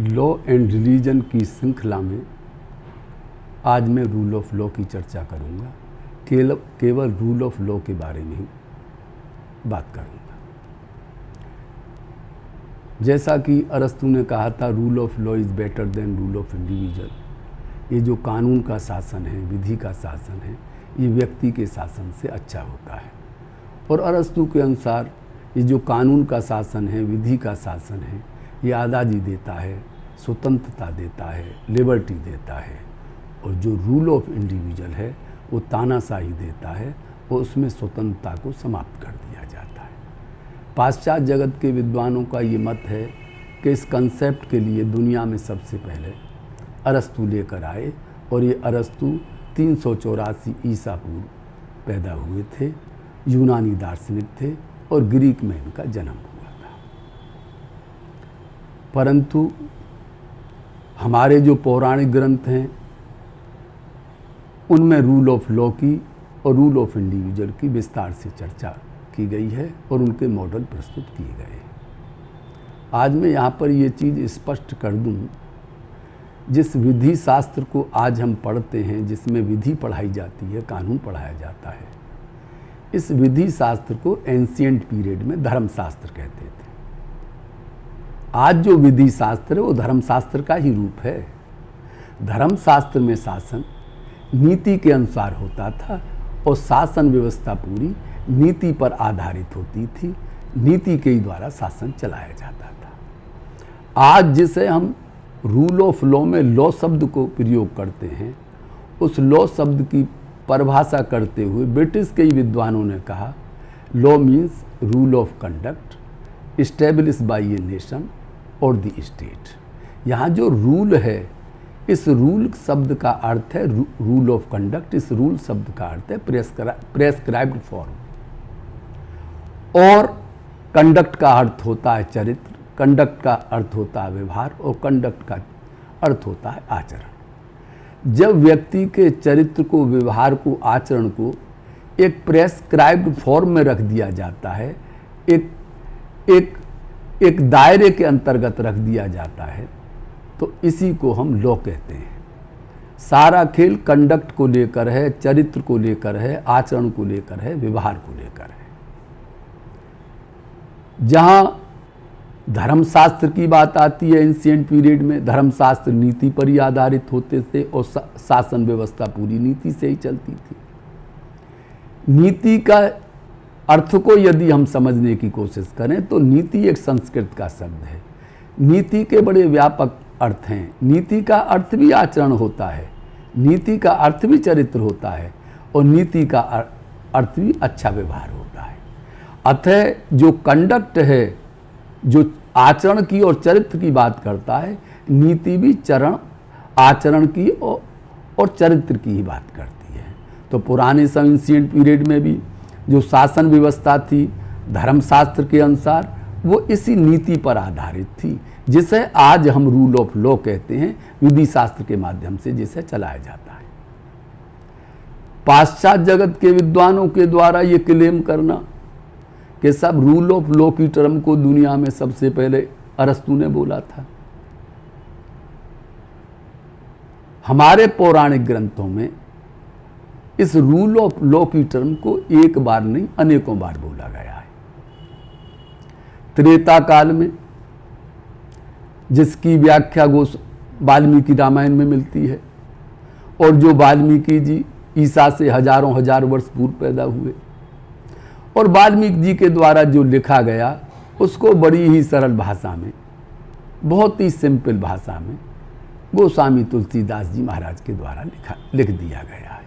Law and religion की श्रृंखला में आज मैं रूल ऑफ लॉ की चर्चा करूंगा। केवल रूल ऑफ लॉ के बारे में ही बात करूंगा। जैसा कि अरस्तु ने कहा था, rule of law is better than rule of individual. ये जो कानून का शासन है, विधि का शासन है, ये व्यक्ति के शासन से अच्छा होता है। और अरस्तु के अनुसार ये जो कानून का शासन है, विधि का शासन है, ये आज़ादी देता है, स्वतंत्रता देता है, लिबर्टी देता है। और जो रूल ऑफ इंडिविजुअल है वो तानाशाही देता है और उसमें स्वतंत्रता को समाप्त कर दिया जाता है। पाश्चात्य जगत के विद्वानों का ये मत है कि इस कंसेप्ट के लिए दुनिया में सबसे पहले अरस्तु लेकर आए और ये अरस्तु 384 ईसा पूर्व पैदा हुए थे, यूनानी दार्शनिक थे और ग्रीक में इनका जन्म हुआ था। परंतु हमारे जो पौराणिक ग्रंथ हैं उनमें रूल ऑफ लॉ की और रूल ऑफ इंडिविजुअल की विस्तार से चर्चा की गई है और उनके मॉडल प्रस्तुत किए गए हैं। आज मैं यहाँ पर ये चीज़ स्पष्ट कर दूँ, जिस विधि शास्त्र को आज हम पढ़ते हैं, जिसमें विधि पढ़ाई जाती है, कानून पढ़ाया जाता है, इस विधि शास्त्र को एंशिएंट पीरियड में धर्मशास्त्र कहते थे। आज जो विधि शास्त्र है वो धर्मशास्त्र का ही रूप है। धर्मशास्त्र में शासन नीति के अनुसार होता था और शासन व्यवस्था पूरी नीति पर आधारित होती थी। नीति के ही द्वारा शासन चलाया जाता था। आज जिसे हम रूल ऑफ लॉ में लॉ शब्द को प्रयोग करते हैं, उस लॉ शब्द की परिभाषा करते हुए ब्रिटिश के ही विद्वानों ने कहा, law means rule of conduct establish by a nation और द स्टेट। यहाँ जो रूल है, इस रूल शब्द का अर्थ है रूल ऑफ कंडक्ट। इस रूल शब्द का अर्थ है प्रेस्क्राइब्ड फॉर्म, और कंडक्ट का अर्थ होता है चरित्र, कंडक्ट का अर्थ होता है व्यवहार और कंडक्ट का अर्थ होता है आचरण। जब व्यक्ति के चरित्र को, व्यवहार को, आचरण को एक प्रेस्क्राइब्ड फॉर्म में रख दिया जाता है, एक दायरे के अंतर्गत रख दिया जाता है, तो इसी को हम लॉ कहते हैं। सारा खेल कंडक्ट को लेकर है, चरित्र को लेकर है, आचरण को लेकर है, व्यवहार को लेकर है। जहां धर्मशास्त्र की बात आती है, एंशिएंट पीरियड में धर्मशास्त्र नीति पर ही आधारित होते थे और शासन व्यवस्था पूरी नीति से ही चलती थी। नीति का अर्थ को यदि हम समझने की कोशिश करें तो नीति एक संस्कृत का शब्द है। नीति के बड़े व्यापक अर्थ हैं। नीति का अर्थ भी आचरण होता है, नीति का अर्थ भी चरित्र होता है और नीति का अर्थ भी अच्छा व्यवहार होता है। अतः जो कंडक्ट है, जो आचरण की और चरित्र की बात करता है, नीति भी आचरण की और चरित्र की ही बात करती है। तो पुराने एंशिएंट पीरियड में भी जो शासन व्यवस्था थी धर्मशास्त्र के अनुसार, वो इसी नीति पर आधारित थी, जिसे आज हम रूल ऑफ लॉ कहते हैं, विधि शास्त्र के माध्यम से जिसे चलाया जाता है। पाश्चात्य जगत के विद्वानों के द्वारा ये क्लेम करना कि सब रूल ऑफ लॉ की टर्म को दुनिया में सबसे पहले अरस्तु ने बोला था। हमारे पौराणिक ग्रंथों में इस रूल ऑफ लॉ की टर्म को एक बार नहीं अनेकों बार बोला गया है। त्रेता काल में, जिसकी व्याख्या वाल्मीकि रामायण में मिलती है, और जो वाल्मीकि जी ईसा से हजारों हजार वर्ष पूर्व पैदा हुए, और वाल्मीकि जी के द्वारा जो लिखा गया उसको बड़ी ही सरल भाषा में, बहुत ही सिंपल भाषा में गोस्वामी तुलसीदास जी महाराज के द्वारा लिख दिया गया है।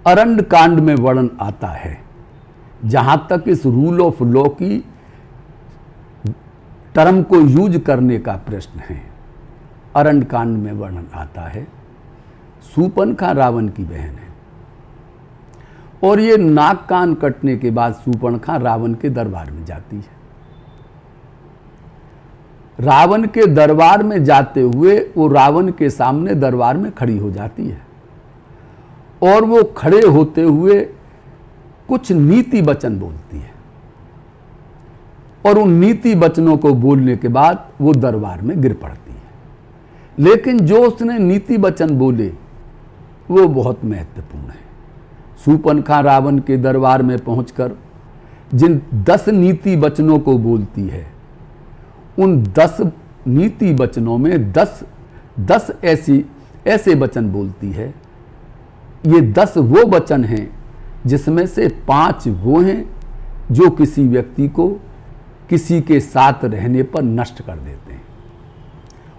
अरण्य कांड में वर्णन आता है। जहां तक इस रूल ऑफ लॉ की टर्म को यूज करने का प्रश्न है, अरण्य कांड में वर्णन आता है। शूर्पणखा रावण की बहन है और ये नाक कान कटने के बाद शूर्पणखा रावण के दरबार में जाती है। रावण के दरबार में जाते हुए वो रावण के सामने दरबार में खड़ी हो जाती है और वो खड़े होते हुए कुछ नीति वचन बोलती है। और उन नीति वचनों को बोलने के बाद वो दरबार में गिर पड़ती है। लेकिन जो उसने नीति वचन बोले वो बहुत महत्वपूर्ण है। शूर्पणखा रावण के दरबार में पहुंचकर जिन 10 नीति वचनों को बोलती है, उन 10 नीति वचनों में 10 ऐसे वचन बोलती है। ये 10 वो वचन हैं जिसमें से 5 वो हैं जो किसी व्यक्ति को किसी के साथ रहने पर नष्ट कर देते हैं,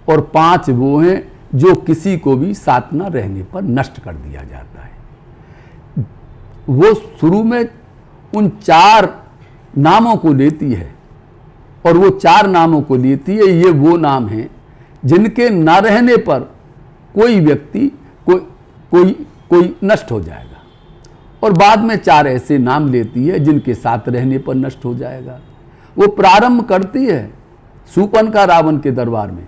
और 5 वो हैं जो किसी को भी साथ न रहने पर नष्ट कर दिया जाता है। वो शुरू में उन 4 नामों को लेती है, और वो 4 नामों को लेती है। ये वो नाम हैं जिनके न रहने पर कोई व्यक्ति कोई नष्ट हो जाएगा, और बाद में 4 ऐसे नाम लेती है जिनके साथ रहने पर नष्ट हो जाएगा। वो प्रारंभ करती है शूर्पणखा रावण के दरबार में,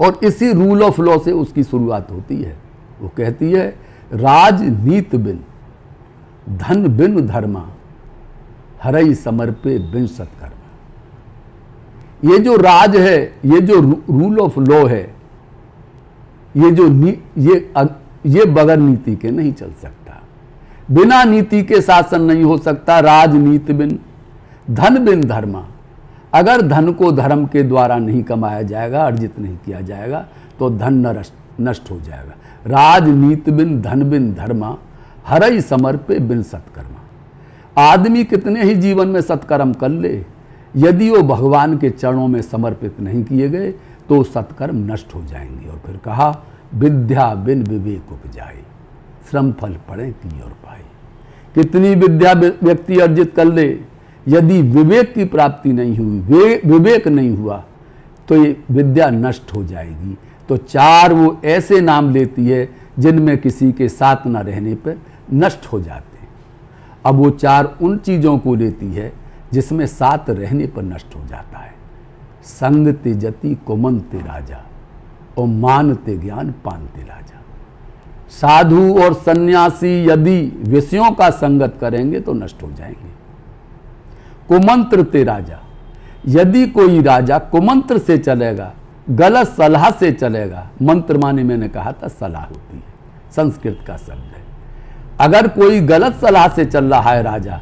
और इसी रूल ऑफ लॉ से उसकी शुरुआत होती है। वो कहती है, राजनीत बिन धन बिन धर्मा, हरई समर्पे बिन सत्कर्मा। ये जो राज है, ये जो रूल ऑफ लॉ है, ये बगैर नीति के नहीं चल सकता। बिना नीति के शासन नहीं हो सकता। राजनीति बिन धन बिन धर्मा, अगर धन को धर्म के द्वारा नहीं कमाया जाएगा, अर्जित नहीं किया जाएगा, तो धन नष्ट हो जाएगा। राजनीति बिन धन बिन धर्मा, हरई समर्पे बिन सत्कर्मा। आदमी कितने ही जीवन में सत्कर्म कर ले, यदि वो भगवान के चरणों में समर्पित नहीं किए गए तो सत्कर्म नष्ट हो जाएंगे। और फिर कहा, विद्या बिन विवेक उपजाए, श्रम फल पड़े की और पाए। कितनी विद्या व्यक्ति अर्जित कर ले, यदि विवेक की प्राप्ति नहीं हुई, विवेक नहीं हुआ, तो ये विद्या नष्ट हो जाएगी। तो 4 वो ऐसे नाम लेती है जिनमें किसी के साथ न रहने पर नष्ट हो जाते हैं। अब वो 4 उन चीज़ों को लेती है जिसमें साथ रहने पर नष्ट हो जाता है। संग तेजति कुमंते राजा, और मानते ज्ञान पानते राजा। साधु और सन्यासी यदि विषयों का संगत करेंगे तो नष्ट हो जाएंगे। कुमंत्र ते राजा, यदि कोई राजा कुमंत्र से चलेगा, गलत सलाह से चलेगा, मंत्र माने मैंने कहा था सलाह होती है, संस्कृत का शब्द है। अगर कोई गलत सलाह से चल रहा है राजा,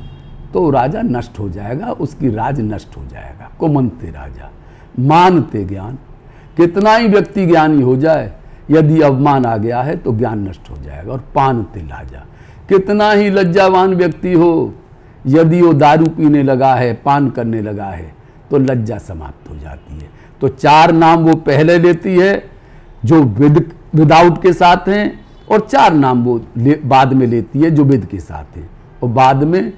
तो राजा नष्ट हो जाएगा, उसकी राज नष्ट हो जाएगा। कुमंते राजा, मानते ज्ञान, कितना ही व्यक्ति ज्ञानी हो जाए, यदि अवमान आ गया है तो ज्ञान नष्ट हो जाएगा। और पानते लाजा, कितना ही लज्जावान व्यक्ति हो, यदि वो दारू पीने लगा है, पान करने लगा है, तो लज्जा समाप्त हो जाती है। तो 4 नाम वो पहले लेती है जो विदाउट के साथ हैं, और 4 नाम वो बाद में लेती है जो विद के साथ हैं, और बाद में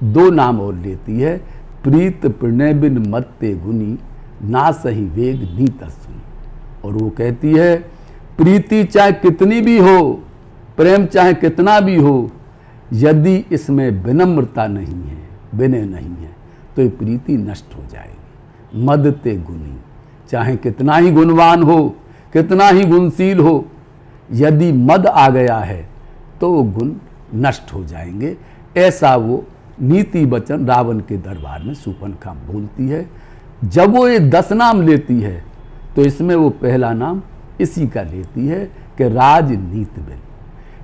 2 नाम और लेती है, प्रीत प्रणय बिन मत्ते गुनी, ना सही वेग नीत सुनी। और वो कहती है, प्रीति चाहे कितनी भी हो, प्रेम चाहे कितना भी हो, यदि इसमें विनम्रता नहीं है, विनय नहीं है, तो ये प्रीति नष्ट हो जाएगी। मद ते गुणी, चाहे कितना ही गुणवान हो, कितना ही गुणशील हो, यदि मद आ गया है तो वो गुण नष्ट हो जाएंगे। ऐसा वो नीति वचन रावण के दरबार में शूर्पणखा बोलती है। जब वो ये 10 नाम लेती है तो इसमें वो पहला नाम इसी का लेती है कि राजनीति बिन।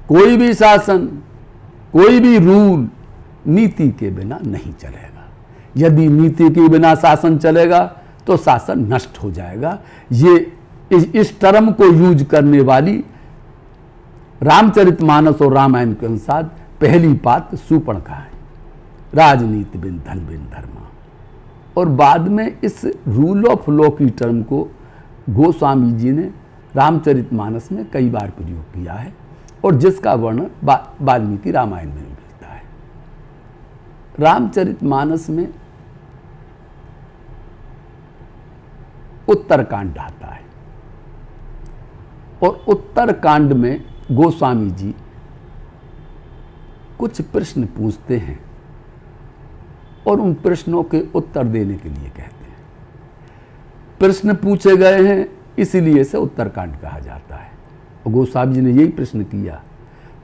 कोई भी शासन, कोई भी रूल नीति के बिना नहीं चलेगा। यदि नीति के बिना शासन चलेगा तो शासन नष्ट हो जाएगा। ये इस टर्म को यूज करने वाली रामचरितमानस और रामायण के अनुसार पहली बात शूर्पणखा है, राजनीति बिन धन बिन धर्मा। और बाद में इस रूल ऑफ लॉ की टर्म को गोस्वामी जी ने रामचरितमानस में कई बार प्रयोग किया है, और जिसका वर्णन वाल्मीकि रामायण में मिलता है। रामचरितमानस में उत्तरकांड आता है, और उत्तरकांड में गोस्वामी जी कुछ प्रश्न पूछते हैं और उन प्रश्नों के उत्तर देने के लिए कहते हैं। प्रश्न पूछे गए हैं इसीलिए से उत्तरकांड कहा जाता है। और गोस्वामी जी ने यही प्रश्न किया,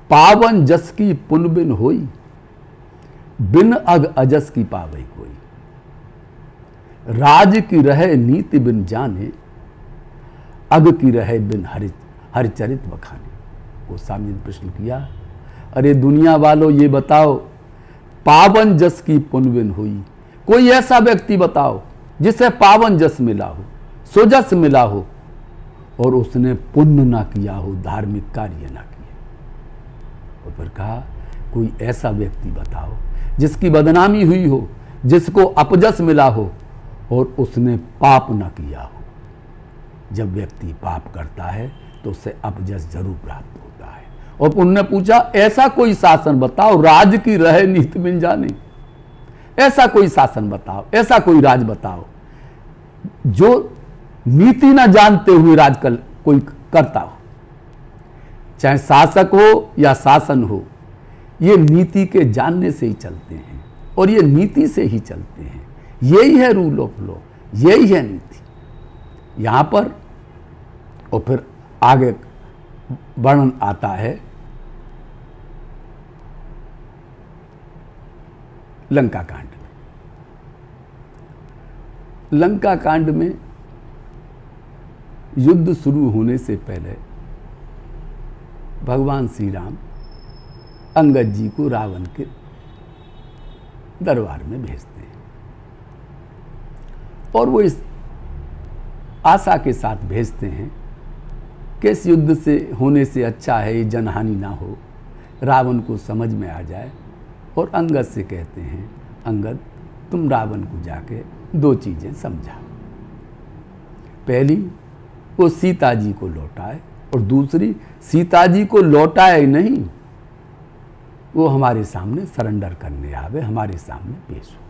पावन जस की पुन बिन होई, बिन अग अजस की पावई कोई। राज की रहे नीति बिन जाने, अग की रहे बिन हरिचरित बखाने। गोस्वामी ने प्रश्न किया, अरे दुनिया वालों ये बताओ, पावन जस की पुण्य बिन हुई, कोई ऐसा व्यक्ति बताओ जिसे पावन जस मिला हो, सुजस मिला हो, और उसने पुण्य ना किया हो, धार्मिक कार्य ना किए। और फिर कहा, कोई ऐसा व्यक्ति बताओ जिसकी बदनामी हुई हो, जिसको अपजस मिला हो, और उसने पाप ना किया हो। जब व्यक्ति पाप करता है तो उसे अपजस जरूर प्राप्त होता है। और उन्होंने पूछा, ऐसा कोई शासन बताओ, राज की रहे नीति बिन जाने। ऐसा कोई शासन बताओ, ऐसा कोई राज बताओ जो नीति ना जानते हुए राज कोई करता हो। चाहे शासक हो या शासन हो, ये नीति के जानने से ही चलते हैं, और ये नीति से ही चलते हैं। यही है रूल ऑफ लॉ, यही है नीति। यहां पर और फिर आगे वर्णन आता है लंका कांड में। लंका कांड में युद्ध शुरू होने से पहले भगवान श्री राम अंगद जी को रावण के दरबार में भेजते हैं, और वो इस आशा के साथ भेजते हैं कि इस युद्ध से होने से अच्छा है ये जनहानि ना हो, रावण को समझ में आ जाए। और अंगद से कहते हैं, अंगद तुम रावण को जाके दो चीजें समझाओ। पहली, वो सीता जी को लौटाए, और दूसरी, सीता जी को लौटाए नहीं, वो हमारे सामने सरेंडर करने आवे, हमारे सामने पेश हो।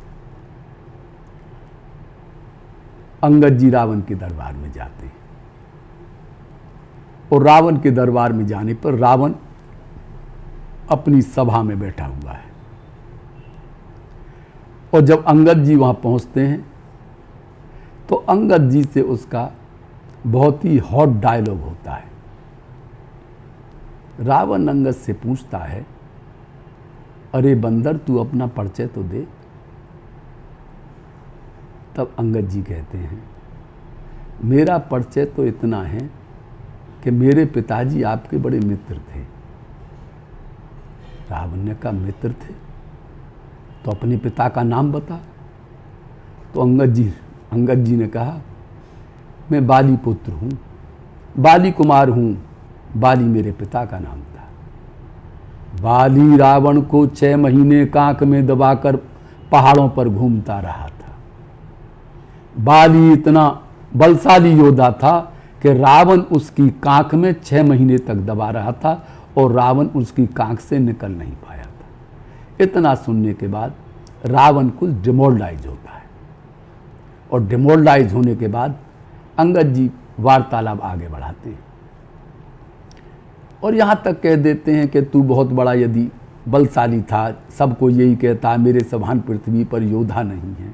अंगद जी रावण के दरबार में जाते हैं, और रावण के दरबार में जाने पर रावण अपनी सभा में बैठा हुआ है। और जब अंगद जी वहां पहुंचते हैं तो अंगद जी से उसका बहुत ही हॉट डायलॉग होता है। रावण अंगद से पूछता है, अरे बंदर तू अपना परिचय तो दे। तब अंगद जी कहते हैं, मेरा परिचय तो इतना है कि मेरे पिताजी आपके बड़े मित्र थे। रावण ने कहा, मित्र थे तो अपने पिता का नाम बता। तो अंगद जी ने कहा, मैं बाली पुत्र हूं, बाली कुमार हूं, बाली मेरे पिता का नाम था। बाली रावण को 6 महीने कांक में दबाकर पहाड़ों पर घूमता रहा था। बाली इतना बलशाली योद्धा था कि रावण उसकी कांख में 6 महीने तक दबा रहा था, और रावण उसकी कांख से निकल नहीं पाया था। इतना सुनने के बाद रावण कुछ डिमोरलाइज होता है, और डिमोरलाइज होने के बाद अंगद जी वार्तालाप आगे बढ़ाते हैं, और यहां तक कह देते हैं कि तू बहुत बड़ा यदि बलशाली था, सबको यही कहता है मेरे समान पृथ्वी पर योद्धा नहीं है,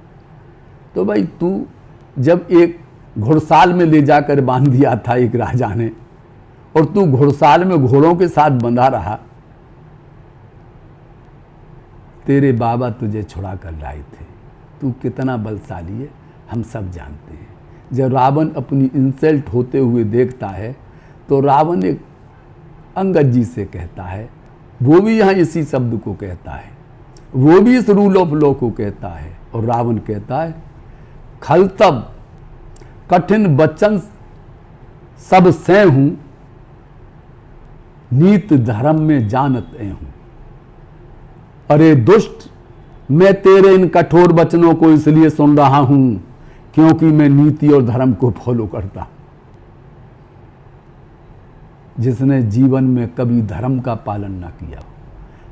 तो भाई तू जब एक घुड़साल में ले जाकर बांध दिया था एक राजा ने, और तू घुड़साल में घोड़ों के साथ बंधा रहा, तेरे बाबा तुझे छुड़ा कर लाए थे, तू कितना बलशाली है हम सब जानते हैं। जब रावण अपनी इंसल्ट होते हुए देखता है तो रावण एक अंगद जी से कहता है, वो भी यहाँ इसी शब्द को कहता है, वो भी इस रूल ऑफ लॉ को कहता है, और रावण कहता है, खल तब कठिन बचन सब से हूं, नीत धर्म में जानत हूं। अरे दुष्ट, मैं तेरे इन कठोर वचनों को इसलिए सुन रहा हूं क्योंकि मैं नीति और धर्म को फॉलो करता। जिसने जीवन में कभी धर्म का पालन ना किया हो,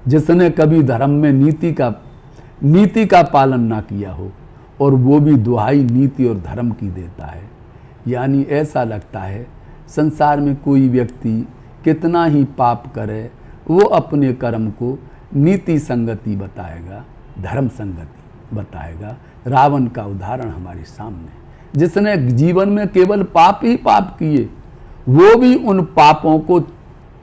जिसने कभी धर्म में नीति का पालन ना किया हो, और वो भी दुहाई नीति और धर्म की देता है, यानी ऐसा लगता है संसार में कोई व्यक्ति कितना ही पाप करे, वो अपने कर्म को नीति संगति बताएगा, धर्म संगति बताएगा। रावण का उदाहरण हमारे सामने, जिसने जीवन में केवल पाप ही पाप किए, वो भी उन पापों को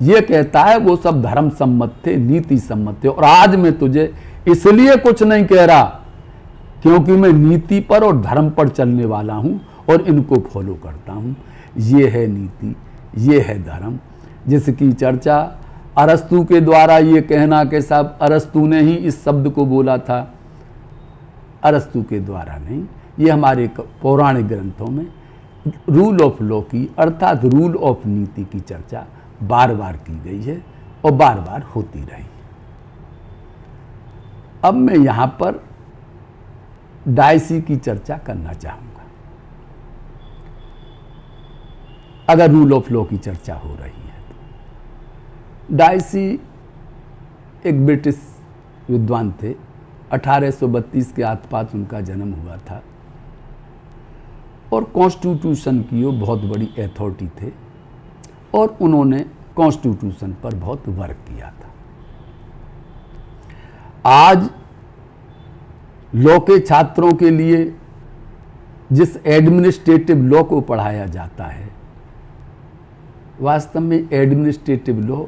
ये कहता है वो सब धर्म सम्मत थे, नीति सम्मत थे, और आज मैं तुझे इसलिए कुछ नहीं कह रहा क्योंकि मैं नीति पर और धर्म पर चलने वाला हूँ और इनको फॉलो करता हूँ। ये है नीति, ये है धर्म, जिसकी चर्चा अरस्तु के द्वारा ये कहना कि साहब अरस्तु ने ही इस शब्द को बोला था, अरस्तु के द्वारा नहीं, ये हमारे पौराणिक ग्रंथों में रूल ऑफ लॉ की अर्थात रूल ऑफ नीति की चर्चा बार बार की गई है और बार बार होती रही। अब मैं यहाँ पर डायसी की चर्चा करना चाहूँगा। अगर रूल ऑफ लॉ की चर्चा हो रही है तो डायसी एक ब्रिटिश विद्वान थे, 1832 के आसपास उनका जन्म हुआ था और कॉन्स्टिट्यूशन की वो बहुत बड़ी अथॉरिटी थे और उन्होंने कॉन्स्टिट्यूशन पर बहुत वर्क किया था। आज लॉ के छात्रों के लिए जिस एडमिनिस्ट्रेटिव लॉ को पढ़ाया जाता है, वास्तव में एडमिनिस्ट्रेटिव लॉ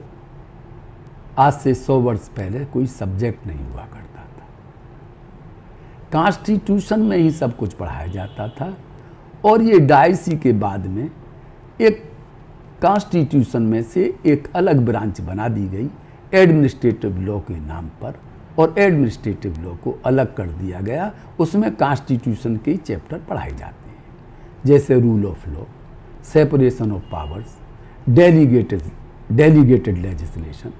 आज से 100 वर्ष पहले कोई सब्जेक्ट नहीं हुआ करता था। कॉन्स्टिट्यूशन में ही सब कुछ पढ़ाया जाता था और ये डायसी के बाद में एक कॉन्स्टिट्यूशन में से एक अलग ब्रांच बना दी गई एडमिनिस्ट्रेटिव लॉ के नाम पर और एडमिनिस्ट्रेटिव लॉ को अलग कर दिया गया। उसमें कॉन्स्टिट्यूशन के चैप्टर पढ़ाए जाते हैं, जैसे rule of law, separation of powers, delegated legislation,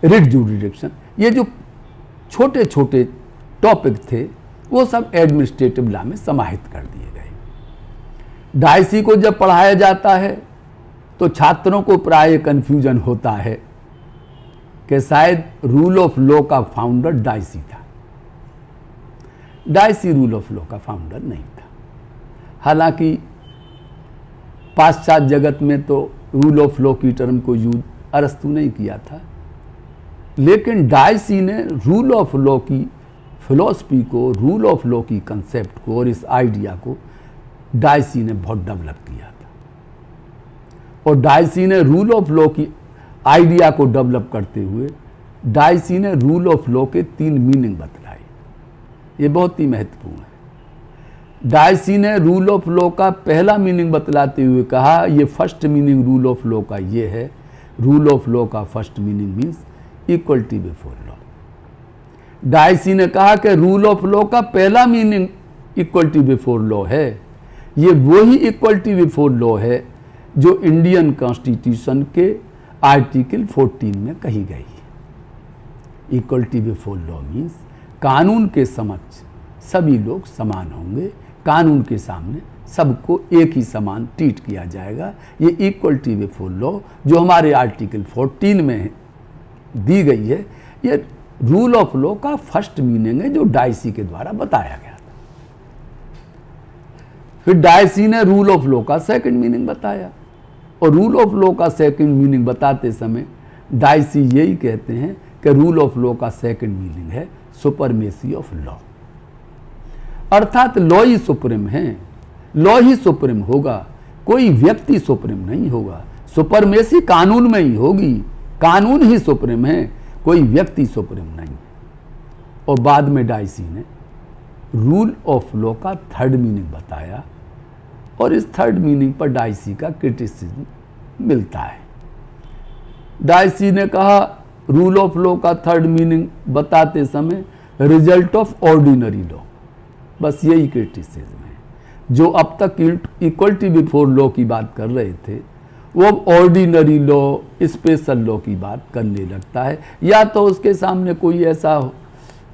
writ jurisdiction. ये जो छोटे छोटे टॉपिक थे वो सब एडमिनिस्ट्रेटिव लॉ में समाहित कर दिए गए। डायसी को जब पढ़ाया जाता है तो छात्रों को प्राय कन्फ्यूजन होता है कि शायद रूल ऑफ लॉ का फाउंडर डायसी था। डायसी रूल ऑफ लॉ का फाउंडर नहीं था। हालांकि पाश्चात्य जगत में तो रूल ऑफ लॉ की टर्म को यूज अरस्तु ने किया था, लेकिन डायसी ने रूल ऑफ लॉ की फिलॉसफी को, रूल ऑफ लॉ की कंसेप्ट को और इस आइडिया को डायसी ने बहुत डेवलप किया था। और डायसी ने रूल ऑफ लॉ की आइडिया को डेवलप करते हुए डायसी ने रूल ऑफ लॉ के 3 मीनिंग बतलाए। ये बहुत ही महत्वपूर्ण है। डायसी ने रूल ऑफ लॉ का पहला मीनिंग बतलाते हुए कहा, ये first meaning rule of law का ये है, रूल ऑफ लॉ का first meaning means equality before law. Dicey ने कहा कि रूल ऑफ लॉ का पहला मीनिंग इक्वलिटी बिफोर लॉ है। ये वही इक्वलिटी बिफोर लॉ है जो इंडियन कॉन्स्टिट्यूशन के आर्टिकल 14 में कही गई है। इक्वलिटी बिफोर लॉ मीन्स कानून के समक्ष सभी लोग समान होंगे, कानून के सामने सबको एक ही समान ट्रीट किया जाएगा। ये इक्वलिटी बिफोर लॉ जो हमारे आर्टिकल 14 में दी गई है, ये रूल ऑफ लॉ का फर्स्ट मीनिंग है जो डायसी के द्वारा बताया गया था। फिर डायसी ने रूल ऑफ लॉ का सेकंड मीनिंग बताया और रूल ऑफ लॉ का सेकंड मीनिंग बताते समय डायसी यही कहते हैं कि रूल ऑफ लॉ का सेकंड मीनिंग है सुपरमेसी ऑफ लॉ, अर्थात लॉ ही सुप्रीम है, लॉ ही सुप्रीम होगा, कोई व्यक्ति सुप्रीम नहीं होगा। सुपरमेसी कानून में ही होगी, कानून ही सुप्रीम है, कोई व्यक्ति सुप्रीम नहीं। और बाद में डायसी ने रूल ऑफ लॉ का थर्ड मीनिंग बताया और इस थर्ड मीनिंग पर डायसी का क्रिटिसिज्म मिलता है। डायसी ने कहा रूल ऑफ लॉ का थर्ड मीनिंग बताते समय रिजल्ट ऑफ ऑर्डिनरी लॉ, बस यही क्रिटिसिज्म है। जो अब तक इक्वलिटी बिफोर लॉ की बात कर रहे थे वो अब ऑर्डिनरी लॉ, स्पेशल लॉ की बात करने लगता है। या तो उसके सामने कोई ऐसा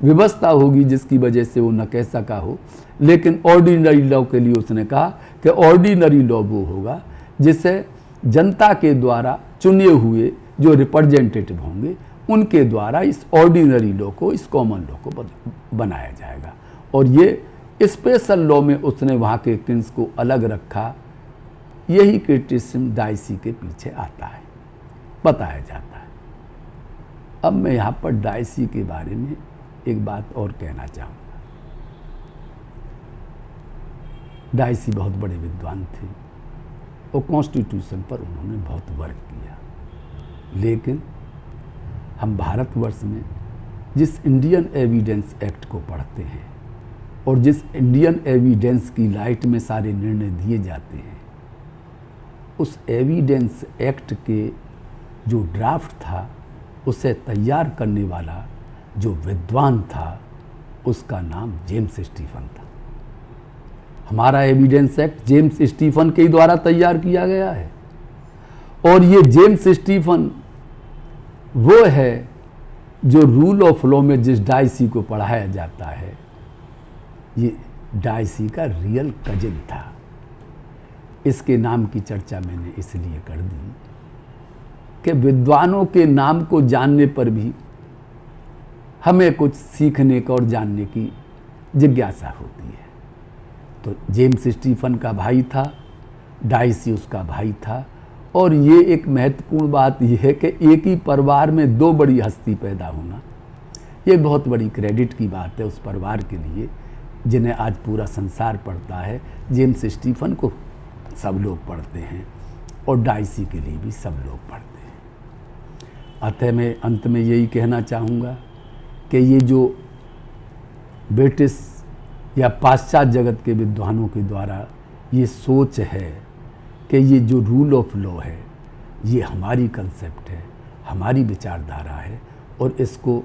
व्यवस्था होगी जिसकी वजह से वो न कह सका हो, लेकिन ऑर्डिनरी लॉ के लिए उसने कहा कि ऑर्डिनरी लॉ वो होगा जिसे जनता के द्वारा चुने हुए जो रिप्रेजेंटेटिव होंगे उनके द्वारा इस ऑर्डिनरी लॉ को, इस कॉमन लॉ को बनाया जाएगा। और ये स्पेशल लॉ में उसने वहाँ के किंग्स को अलग रखा। यही क्रिटिसिज्म डायसी के पीछे आता है, बताया जाता है। अब मैं यहाँ पर डायसी के बारे में एक बात और कहना चाहूँगा। डायसी बहुत बड़े विद्वान थे और कॉन्स्टिट्यूशन पर उन्होंने बहुत वर्क किया, लेकिन हम भारतवर्ष में जिस इंडियन एविडेंस एक्ट को पढ़ते हैं और जिस इंडियन एविडेंस की लाइट में सारे निर्णय दिए जाते हैं, उस एविडेंस एक्ट के जो ड्राफ्ट था उसे तैयार करने वाला जो विद्वान था उसका नाम जेम्स स्टीफन था। हमारा एविडेंस एक्ट जेम्स स्टीफन के द्वारा तैयार किया गया है। और ये जेम्स स्टीफन वो है जो रूल ऑफ लॉ में जिस डाइसी को पढ़ाया जाता है, ये डाइसी का रियल कजिन था। इसके नाम की चर्चा मैंने इसलिए कर दी कि विद्वानों के नाम को जानने पर भी हमें कुछ सीखने का और जानने की जिज्ञासा होती है। तो जेम्स स्टीफन का भाई था, डाइसी उसका भाई था। और ये एक महत्वपूर्ण बात यह है कि एक ही परिवार में दो बड़ी हस्ती पैदा होना, ये बहुत बड़ी क्रेडिट की बात है उस परिवार के लिए जिन्हें आज पूरा संसार पढ़ता है। जेम्स स्टीफन को सब लोग पढ़ते हैं और डाइसी के लिए भी सब लोग पढ़ते हैं। अतः मैं अंत में यही कहना चाहूँगा कि ये जो ब्रिटिश या पाश्चात्य जगत के विद्वानों के द्वारा ये सोच है कि ये जो रूल ऑफ लॉ है ये हमारी कंसेप्ट है, हमारी विचारधारा है और इसको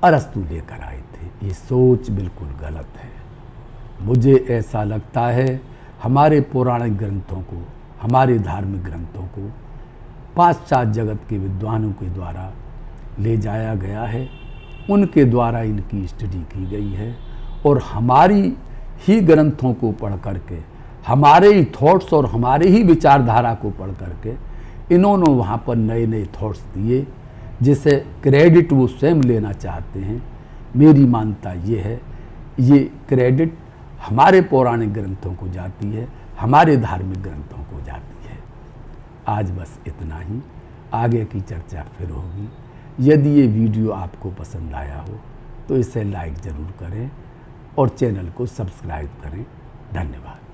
अरस्तु लेकर आए थे, ये सोच बिल्कुल गलत है। मुझे ऐसा लगता है हमारे पौराणिक ग्रंथों को, हमारे धार्मिक ग्रंथों को पाश्चात्य जगत के विद्वानों के द्वारा ले जाया गया है, उनके द्वारा इनकी स्टडी की गई है और हमारी ही ग्रंथों को पढ़ करके, हमारे ही थॉट्स और हमारे ही विचारधारा को पढ़ करके इन्होंने वहाँ पर नए नए थॉट्स दिए जिसे क्रेडिट वो स्वयं लेना चाहते हैं। मेरी मान्यता ये है, ये क्रेडिट हमारे पौराणिक ग्रंथों को जाती है, हमारे धार्मिक ग्रंथों को जाती है। आज बस इतना ही, आगे की चर्चा फिर होगी। यदि ये वीडियो आपको पसंद आया हो तो इसे लाइक ज़रूर करें और चैनल को सब्सक्राइब करें। धन्यवाद।